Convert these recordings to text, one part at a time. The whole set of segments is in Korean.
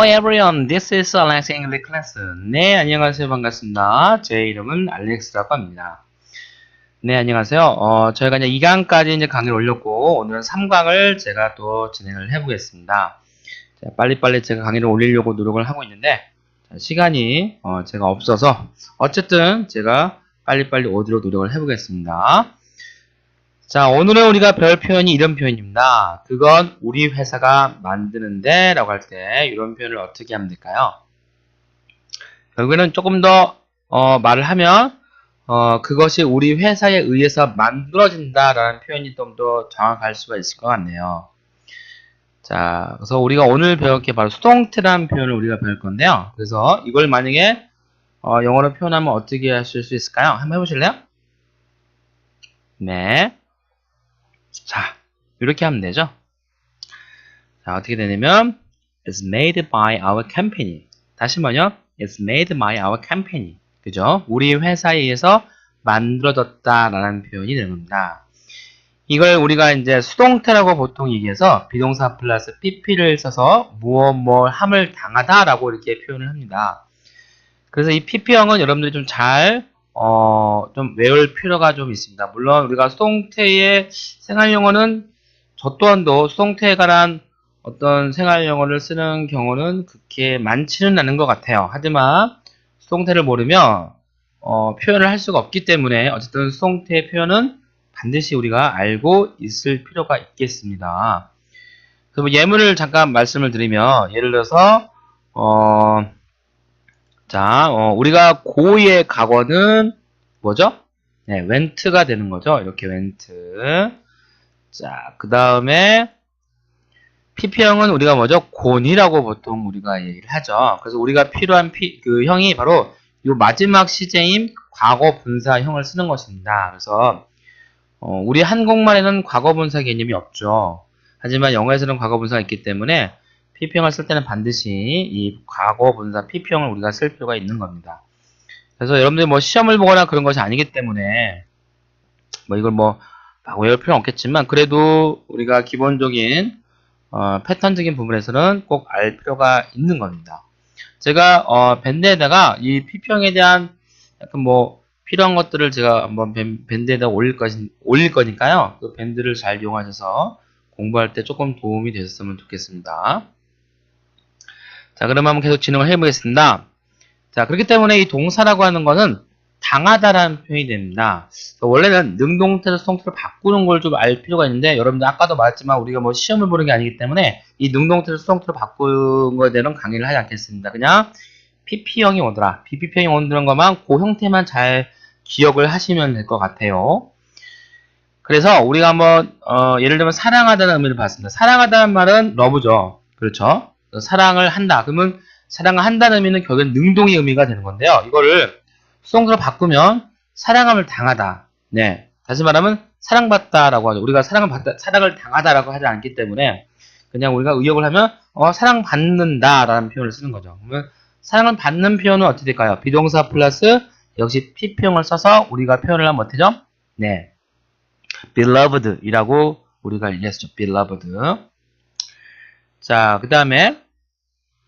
Hello everyone, this is Alex English Class. 네, 안녕하세요. 반갑습니다. 제 이름은 알렉스라고 합니다. 네, 안녕하세요. 저희가 이제 2강까지 이제 강의를 올렸고, 오늘은 3강을 제가 또 진행을 해보겠습니다. 자, 빨리빨리 제가 강의를 올리려고 노력을 하고 있는데, 자, 시간이, 제가 없어서, 어쨌든 제가 빨리빨리 오도록 노력을 해보겠습니다. 자, 오늘은 우리가 배울 표현이 이런 표현입니다. 그건 우리 회사가 만드는데 라고 할 때 이런 표현을 어떻게 하면 될까요? 결국에는 조금 더 말을 하면 그것이 우리 회사에 의해서 만들어진다 라는 표현이 좀 더 정확할 수가 있을 것 같네요. 자, 그래서 우리가 오늘 배울 게 바로 수동태라는 표현을 우리가 배울 건데요. 그래서 이걸 만약에 영어로 표현하면 어떻게 하실 수 있을까요? 한번 해보실래요? 네. 자, 이렇게 하면 되죠. 자, 어떻게 되냐면 It's made by our company. 다시 뭐요? It's made by our company. 그죠? 우리 회사에 의해서 만들어졌다라는 표현이 되는 겁니다. 이걸 우리가 이제 수동태라고 보통 얘기해서 비동사 플러스 pp를 써서 무엇 함을 당하다라고 이렇게 표현을 합니다. 그래서 이 pp형은 여러분들이 좀 좀 외울 필요가 좀 있습니다. 물론 우리가 수동태의 생활용어는 저 또한도 수동태에 관한 어떤 생활용어를 쓰는 경우는 그렇게 많지는 않은 것 같아요. 하지만 수동태를 모르면 표현을 할 수가 없기 때문에 어쨌든 수동태의 표현은 반드시 우리가 알고 있을 필요가 있겠습니다. 그럼 예문을 잠깐 말씀을 드리면 예를 들어서 우리가 고의 과거는 뭐죠? 네, went가 되는 거죠. 이렇게 went. 자, 그 다음에 pp형은 우리가 뭐죠? gone이라고 보통 우리가 얘기를 하죠. 그래서 우리가 필요한 그 형이 바로 이 마지막 시제인 과거 분사형을 쓰는 것입니다. 그래서 우리 한국말에는 과거 분사 개념이 없죠. 하지만 영어에서는 과거 분사가 있기 때문에 pp형을 쓸 때는 반드시 이 과거 분사 pp형을 우리가 쓸 필요가 있는 겁니다. 그래서 여러분들이 뭐 시험을 보거나 그런 것이 아니기 때문에 이걸 막 외울 필요는 없겠지만 그래도 우리가 기본적인 패턴적인 부분에서는 꼭 알 필요가 있는 겁니다. 제가 밴드에다가 이 pp형에 대한 약간 필요한 것들을 제가 한번 밴드에다 올릴 거니까요. 그 밴드를 잘 이용하셔서 공부할 때 조금 도움이 되셨으면 좋겠습니다. 자, 그럼 한번 계속 진행을 해보겠습니다. 자, 그렇기 때문에 이 동사라고 하는 것은 당하다라는 표현이 됩니다. 원래는 능동태에서 수동태로 바꾸는 걸 좀 알 필요가 있는데 여러분들 아까도 말했지만 우리가 시험을 보는 게 아니기 때문에 이 능동태에서 수동태로 바꾸는 거에 대한 강의를 하지 않겠습니다. 그냥 pp형이 오더라. pp형이 오는 것만 그 형태만 잘 기억을 하시면 될 것 같아요. 그래서 우리가 한번 예를 들면 사랑하다는 의미를 봤습니다. 사랑하다는 말은 love죠. 그렇죠? 사랑을 한다. 그러면 사랑을 한다는 의미는 결국엔 능동의 의미가 되는 건데요. 이거를 수동태로 바꾸면 사랑함을 당하다. 네. 다시 말하면 사랑받다라고 하죠. 우리가 사랑을 당하다라고 하지 않기 때문에 그냥 우리가 의역을 하면 사랑받는다라는 표현을 쓰는 거죠. 그러면 사랑을 받는 표현은 어떻게 될까요? 비동사 플러스 역시 pp형을 써서 우리가 표현을 하면 어떻게 되죠? 네. beloved이라고 우리가 얘기했죠. beloved. 자, 그 다음에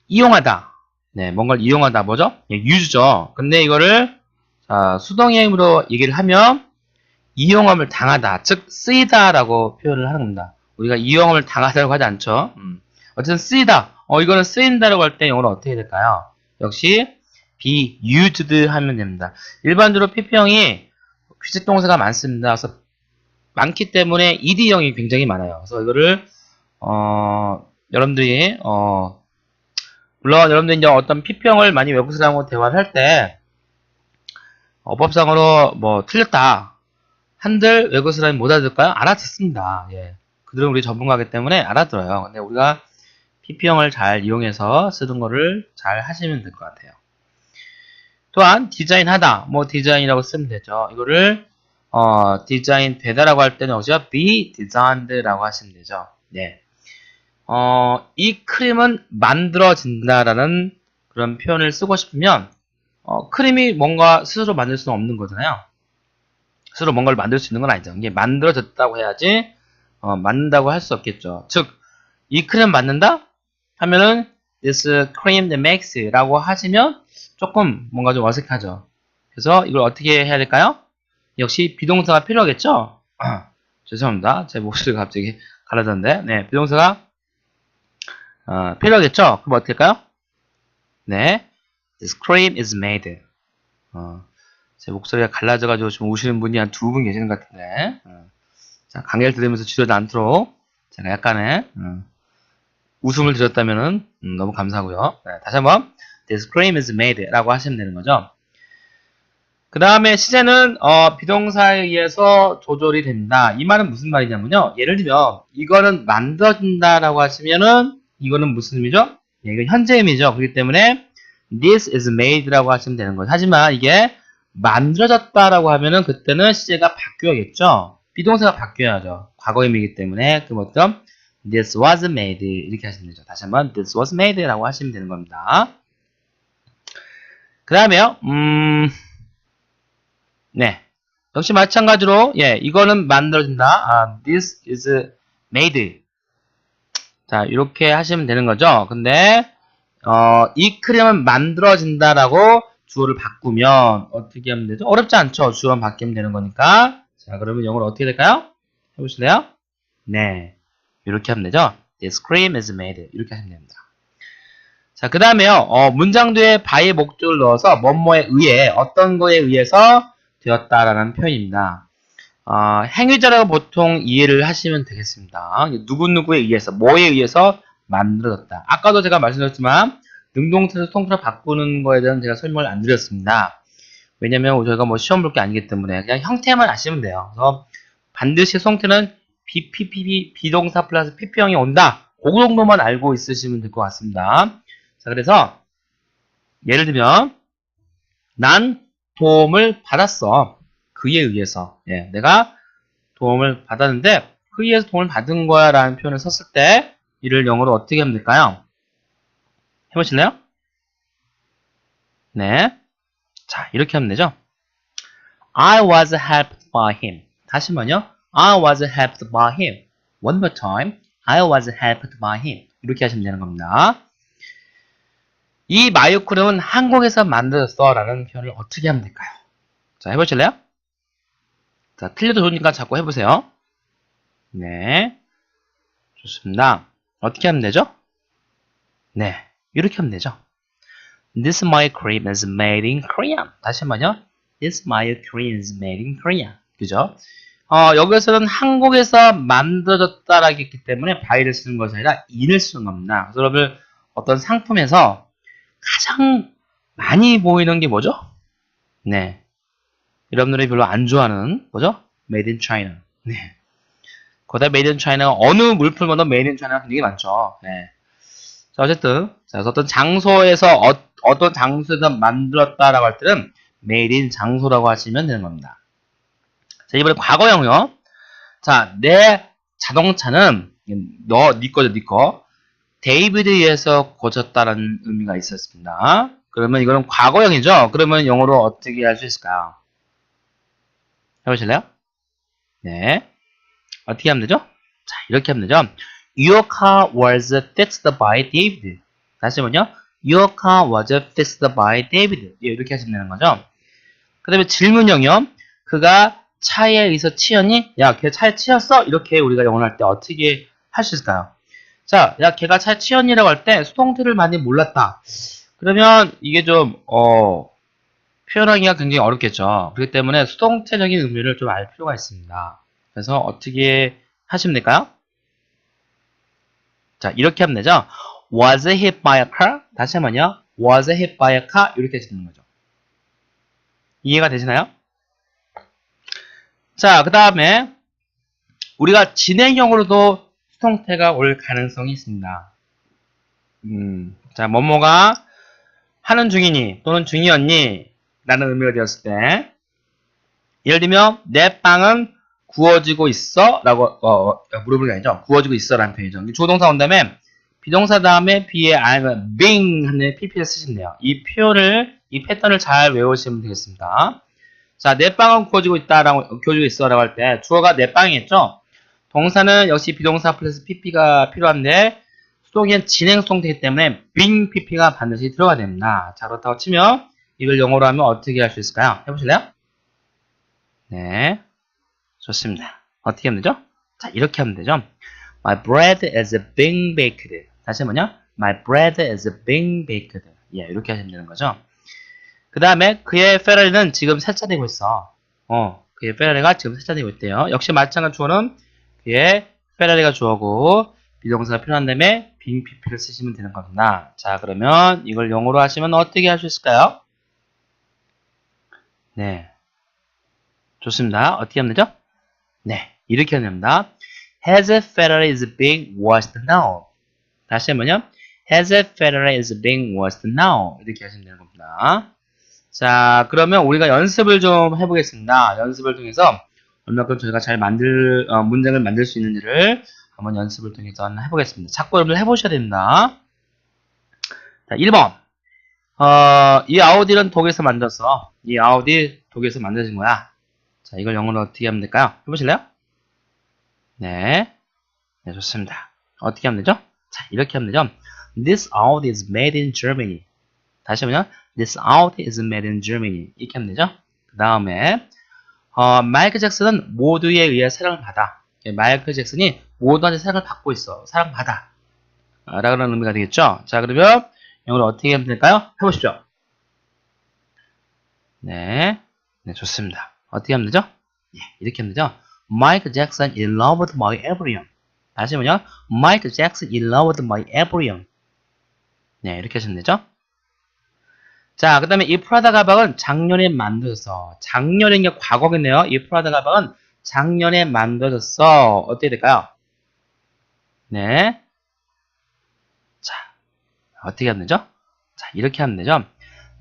이용하다. 네, 뭔가를 이용하다 뭐죠? 예, use죠. 근데 이거를 수동형으로 얘기를 하면 이용함을 당하다, 즉 쓰이다라고 표현을 하는 겁니다. 우리가 이용함을 당하다라고 하지 않죠. 어쨌든 쓰이다. 이거는 쓰인다라고 할 때 영어로 어떻게 될까요? 역시 be used 하면 됩니다. 일반적으로 pp형이 규칙 동사가 많습니다. 그래서 많기 때문에 ed형이 굉장히 많아요. 그래서 이거를 여러분들이 물론 여러분들이 이제 어떤 pp형을 많이 외국 사람하고 대화를 할 때 어법상으로 틀렸다 한들 외국 사람이 못 알아들을까요? 알아듣습니다. 예. 그들은 우리 전문가이기 때문에 알아들어요. 근데 우리가 pp형을 잘 이용해서 쓰는 거를 잘 하시면 될 것 같아요. 또한 디자인하다, 디자인이라고 쓰면 되죠. 이거를 디자인 되다라고 할 때는 어디죠? be designed라고 하시면 되죠. 네. 이 크림은 만들어진다라는 그런 표현을 쓰고 싶으면 크림이 뭔가 스스로 만들 수는 없는 거잖아요. 스스로 뭔가를 만들 수 있는 건 아니죠. 이게 만들어졌다고 해야지 만든다고 할 수 없겠죠. 즉, 이 크림 만든다? 하면은 this cream makes 라고 하시면 조금 뭔가 좀 어색하죠. 그래서 이걸 어떻게 해야 될까요? 역시 비동사가 필요하겠죠? 죄송합니다. 제 목소리가 갑자기 갈라졌는데. 네, 비동사가 필요하겠죠? 그럼 어떻게 할까요? 네, this cream is made. 제 목소리가 갈라져가지고 좀 우시는 분이 한 2분 계시는 것 같은데. 자, 강의를 들으면서 지루하지 않도록 제가 약간의 웃음을 드렸다면 너무 감사하고요. 네, 다시 한번 this cream is made 라고 하시면 되는 거죠. 그 다음에 시제는 비동사에 의해서 조절이 된다. 이 말은 무슨 말이냐면요. 예를 들면 이거는 만들어진다 라고 하시면은 이거는 무슨 의미죠? 예, 이거 현재 의미죠. 그렇기 때문에 this is made 라고 하시면 되는 거죠. 하지만 이게 만들어졌다 라고 하면은 그때는 시제가 바뀌어야겠죠. 비동사가 바뀌어야죠. 과거 의미이기 때문에 그럼 어떤 this was made 이렇게 하시면 되죠. 다시 한번 this was made 라고 하시면 되는 겁니다. 그 다음에요. 네. 역시 마찬가지로, 예, 이거는 만들어진다. this is made. 자, 이렇게 하시면 되는 거죠. 근데, 이 크림은 만들어진다라고 주어를 바꾸면 어떻게 하면 되죠? 어렵지 않죠? 주어만 바뀌면 되는 거니까. 자, 그러면 영어로 어떻게 될까요? 해보실래요? 네. 이렇게 하면 되죠? This cream is made. 이렇게 하시면 됩니다. 자, 그 다음에요. 문장 뒤에 by의 목적을 넣어서 뭐뭐에 의해, 어떤 거에 의해서 되었다라는 표현입니다. 행위자라고 보통 이해를 하시면 되겠습니다. 누구누구에 의해서, 뭐에 의해서 만들어졌다. 아까도 제가 말씀드렸지만 능동태에서 수동태로 바꾸는 거에 대한 제가 설명을 안 드렸습니다. 왜냐면 저희가 뭐 시험 볼 게 아니기 때문에 그냥 형태만 아시면 돼요. 그래서 반드시 수동태는 비동사 플러스 PP형이 온다. 그 정도만 알고 있으시면 될 것 같습니다. 자, 그래서 예를 들면 난 도움을 받았어. 그에 의해서. 예, 내가 도움을 받았는데 그에 의해서 도움을 받은 거야 라는 표현을 썼을 때 이를 영어로 어떻게 하면 될까요? 해보실래요? 네. 자, 이렇게 하면 되죠. I was helped by him. 다시 한번요. I was helped by him. One more time. I was helped by him. 이렇게 하시면 되는 겁니다. 이 마요크림은 한국에서 만들어졌어 라는 표현을 어떻게 하면 될까요? 자, 해보실래요? 자, 틀려도 좋으니까 자꾸 해보세요. 네. 좋습니다. 어떻게 하면 되죠? 네. 이렇게 하면 되죠. This my cream is made in Korea. 다시 한번요. This my cream is made in Korea. 그죠? 여기서는 한국에서 만들어졌다라고 했기 때문에 by를 쓰는 것이 아니라 in을 쓰는 겁니다. 그래서 여러분 어떤 상품에서 가장 많이 보이는 게 뭐죠? 네. 여러분들이 별로 안 좋아하는 뭐죠? Made in China. 네. 거기다 Made in China가 어느 물품마다 Made in China가 굉장히 많죠. 네. 자, 어쨌든 자, 어떤 장소에서 어떤 장소에서 만들었다라고 할 때는 Made in 장소라고 하시면 되는 겁니다. 자, 이번에 과거형요. 자, 내 자동차는 네 거죠, 네 거. 데이비드에 의해서 고쳤다라는 의미가 있었습니다. 그러면 이거는 과거형이죠. 그러면 영어로 어떻게 할 수 있을까요? 해보실래요? 네. 어떻게 하면 되죠? 자, 이렇게 하면 되죠. Your car was fixed by David. 다시 한번요. Your car was fixed by David. 예, 이렇게 하시면 되는 거죠. 그 다음에 질문형이요. 그가 차에 의해서 치였니? 야, 걔 차에 치였어? 이렇게 우리가 영어를 할 때 어떻게 할 수 있을까요? 자, 야, 걔가 차에 치였니라고 할 때 수동태를 많이 몰랐다. 그러면 이게 좀 표현하기가 굉장히 어렵겠죠. 그렇기 때문에 수동태적인 의미를 좀 알 필요가 있습니다. 그래서 어떻게 하시면 될까요? 자, 이렇게 하면 되죠. Was hit by a car? 다시 한번요. Was hit by a car? 이렇게 해주는 거죠. 이해가 되시나요? 자, 그 다음에 우리가 진행형으로도 수동태가 올 가능성이 있습니다. 자, 뭐뭐가 하는 중이니 또는 중이었니? 라는 의미가 되었을 때 예를 들면 내 빵은 구워지고 있어 라고 물어보는 게 아니죠. 구워지고 있어 라는 표현이죠. 조동사 온 다음에 비동사 다음에 be에 아니면 being 하는 pp를 쓰시면 돼요. 이 표현을 이 패턴을 잘 외우시면 되겠습니다. 자, 내 빵은 구워지고 있다라고 구워지고 있어라고 할 때 주어가 내 빵이겠죠. 동사는 역시 비동사 플러스 pp가 필요한데 수동의 진행 수동태이기 때문에 being pp가 반드시 들어가야 됩니다. 자, 그렇다고 치면 이걸 영어로 하면 어떻게 할 수 있을까요? 해보실래요? 네, 좋습니다. 어떻게 하면 되죠? 자, 이렇게 하면 되죠. My bread is being baked. 다시 뭐냐? My bread is being baked. 예, 이렇게 하시면 되는 거죠. 그 다음에 그의 페라리는 지금 세차되고 있어. 그의 페라리가 지금 세차되고 있대요. 역시 마찬가지 주어는 그의 페라리가 주어고 비동사가 필요한 다음에 being pp를 쓰시면 되는 겁니다. 자, 그러면 이걸 영어로 하시면 어떻게 할 수 있을까요? 네, 좋습니다. 어떻게 하면 되죠? 네, 이렇게 하면 됩니다. His Ferrari is being washed now. 다시 한번요. His Ferrari is being washed now. 이렇게 하시면 되는 겁니다. 자, 그러면 우리가 연습을 좀 해보겠습니다. 연습을 통해서 얼마큼 저희가 잘 문장을 만들 수 있는지를 한번 연습을 통해서 해보겠습니다. 자꾸 여러분들 해보셔야 됩니다. 자, 1번. 이 아우디는 독일에서 만들었어. 이 아우디 독일에서 만들어진 거야. 자, 이걸 영어로 어떻게 하면 될까요? 해보실래요? 네. 네, 좋습니다. 어떻게 하면 되죠? 자, 이렇게 하면 되죠? This Audi is made in Germany. 다시 한번요. This Audi is made in Germany. 이렇게 하면 되죠? 그 다음에 마이클 잭슨은 모두에 의해 사랑을 받아. 마이클 잭슨이 모두한테 사랑을 받고 있어. 사랑받아. 라는 의미가 되겠죠? 자, 그러면 영어로 어떻게 하면 될까요? 해보십시오. 네. 네, 좋습니다. 어떻게 하면 되죠? 예, 이렇게 하면 되죠? Michael Jackson is loved by everyone. 다시 뭐냐? Michael Jackson is loved by everyone. 네, 이렇게 하시면 되죠? 자, 그 다음에 이 프라다 가방은 작년에 만들어졌어. 작년에 게 과거겠네요. 이 프라다 가방은 작년에 만들어졌어. 어떻게 될까요? 네. 자, 어떻게 하면 되죠? 자, 이렇게 하면 되죠?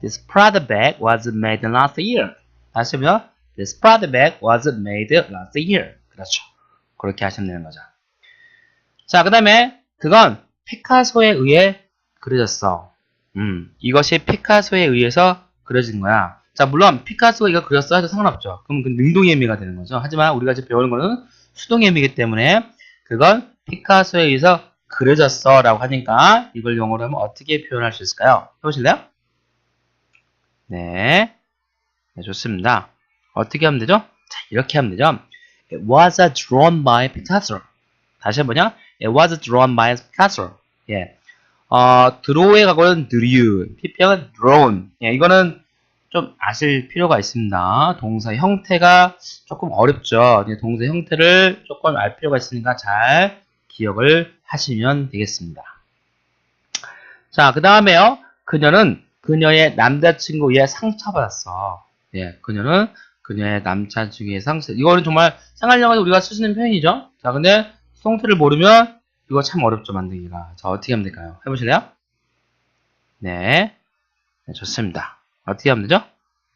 This Prada bag was made last year. 다시 보면 This Prada bag was made last year. 그렇죠. 그렇게 하시면 되는 거죠. 자, 그 다음에 그건 피카소에 의해 그려졌어. 이것이 피카소에 의해서 그려진 거야. 자, 물론 피카소가 이거 그렸어 해도 상관없죠. 그럼 그 능동의 의미가 되는 거죠. 하지만 우리가 지금 배우는 거는 수동의 의미이기 때문에 그건 피카소에 의해서 그려졌어 라고 하니까 이걸 영어로 하면 어떻게 표현할 수 있을까요? 해보실래요? 네. 네, 좋습니다. 어떻게 하면 되죠? 자, 이렇게 하면 되죠. It was drawn by Picasso. 다시 한번요. It was drawn by Picasso. 예. 드로우의 과거는 drew, PP형은 drawn. 예, 이거는 좀 아실 필요가 있습니다. 동사 형태가 조금 어렵죠. 동사 형태를 조금 알 필요가 있으니까 잘 기억을 하시면 되겠습니다. 자, 그 다음에요. 그녀는 그녀의 남자친구에 상처받았어. 예, 그녀는 그녀의 남자친구에 상처. 이거는 정말 생활영어에서 우리가 쓸 수 있는 표현이죠. 자, 근데 형태를 모르면 이거 참 어렵죠, 만들기가. 자, 어떻게 하면 될까요? 해보실래요? 네. 네, 좋습니다. 어떻게 하면 되죠?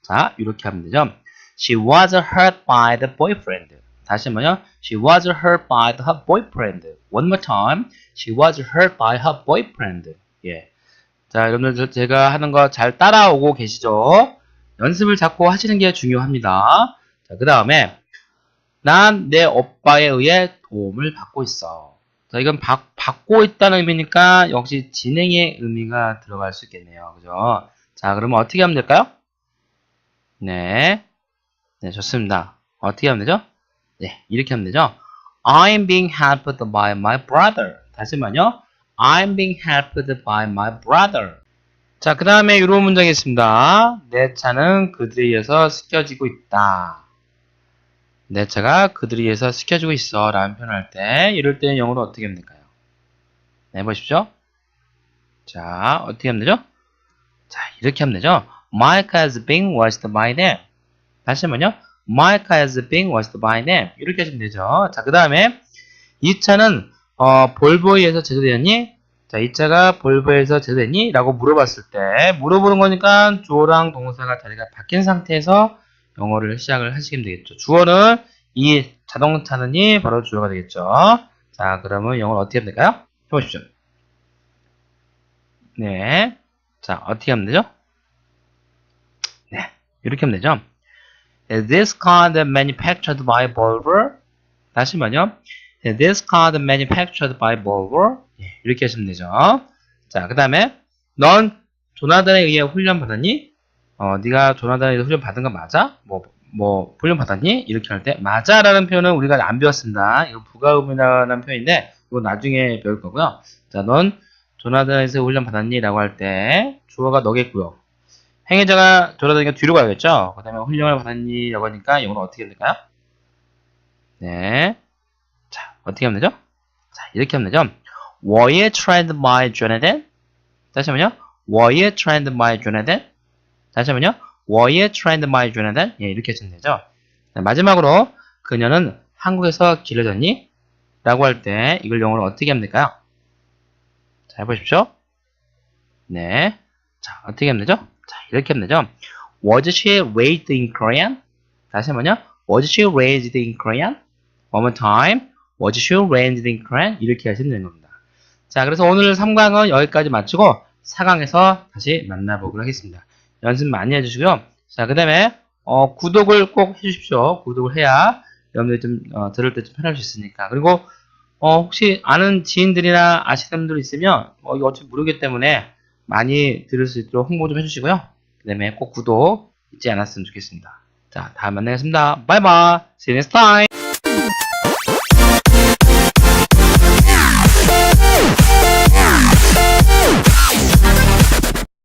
자, 이렇게 하면 되죠. She was hurt by the boyfriend. 다시 한번요. She was hurt by her boyfriend. One more time. She was hurt by her boyfriend. 예. 자, 여러분들 제가 하는 거 잘 따라오고 계시죠? 연습을 자꾸 하시는 게 중요합니다. 자, 그 다음에 난 내 오빠에 의해 도움을 받고 있어. 자, 이건 받고 있다는 의미니까 역시 진행의 의미가 들어갈 수 있겠네요. 그죠? 자, 그러면 어떻게 하면 될까요? 네. 네, 좋습니다. 어떻게 하면 되죠? 네, 이렇게 하면 되죠? I'm being helped by my brother. 다시 한번요. I'm being helped by my brother. 자, 그 다음에 이런 문장이 있습니다. 내 차는 그들에 의해서 스켜지고 있다. 내 차가 그들에 의해서 스켜지고 있어 라는 표현을 할 때 이럴 때는 영어로 어떻게 하면 될까요? 네, 보십시오. 자, 어떻게 하면 되죠? 자, 이렇게 하면 되죠? My car is being washed by them. 다시 한번요. My car is being washed by them. 이렇게 하시면 되죠. 자, 그 다음에 이 차는 볼보에 의해서 제조되었니? 자, 이 차가 볼보에서 제조됐니? 라고 물어봤을 때 물어보는 거니까 주어랑 동사가 자리가 바뀐 상태에서 영어를 시작을 하시면 되겠죠. 주어는 이 자동차는이 바로 주어가 되겠죠. 자, 그러면 영어를 어떻게 하면 될까요? 해보십시오. 네. 자, 어떻게 하면 되죠? 네. 이렇게 하면 되죠. Is this car manufactured by Volvo? 다시 한번요. Is this car manufactured by Volvo? 예, 이렇게 하시면 되죠. 자, 그 다음에 넌 조나단에 의해 훈련 받았니? 네가 조나단에 의해 훈련 받은 거 맞아? 훈련 받았니? 이렇게 할 때 맞아라는 표현은 우리가 안 배웠습니다. 이거 부가음이라는 표현인데 이거 나중에 배울 거고요. 자, 넌 조나단에서 훈련 받았니? 라고 할 때 주어가 너겠고요. 행위자가 조나단이니까 뒤로 가야겠죠? 그 다음에 훈련을 받았니? 라고 하니까 이거는 어떻게 될까요? 네. 자, 어떻게 하면 되죠? 자, 이렇게 하면 되죠? Were you trained by Jonathan? 다시 한번요. Were you trained by Jonathan? 다시 한번요. Were you trained by Jonathan? 예, 이렇게 하시면 되죠. 자, 마지막으로 그녀는 한국에서 길러졌니? 라고 할 때 이걸 영어로 어떻게 하면 될까요? 자, 해보십시오. 네. 자, 어떻게 하면 되죠? 자, 이렇게 하면 되죠. Was she raised in Korean? 다시 한번요. Was she raised in Korean? One more time. Was she raised in Korean? 이렇게 하시면 되는 겁니다. 자, 그래서 오늘 3강은 여기까지 마치고 4강에서 다시 만나보도록 하겠습니다. 연습 많이 해주시고요. 자, 그 다음에 구독을 꼭 해주십시오. 구독을 해야 여러분들이 좀 들을 때 좀 편할 수 있으니까. 그리고 혹시 아는 지인들이나 아시는 분들 있으면 이거 어차피 무료이기 때문에 많이 들을 수 있도록 홍보 좀 해주시고요. 그 다음에 꼭 구독 잊지 않았으면 좋겠습니다. 자, 다음에 만나겠습니다. 바이바이. See you next time.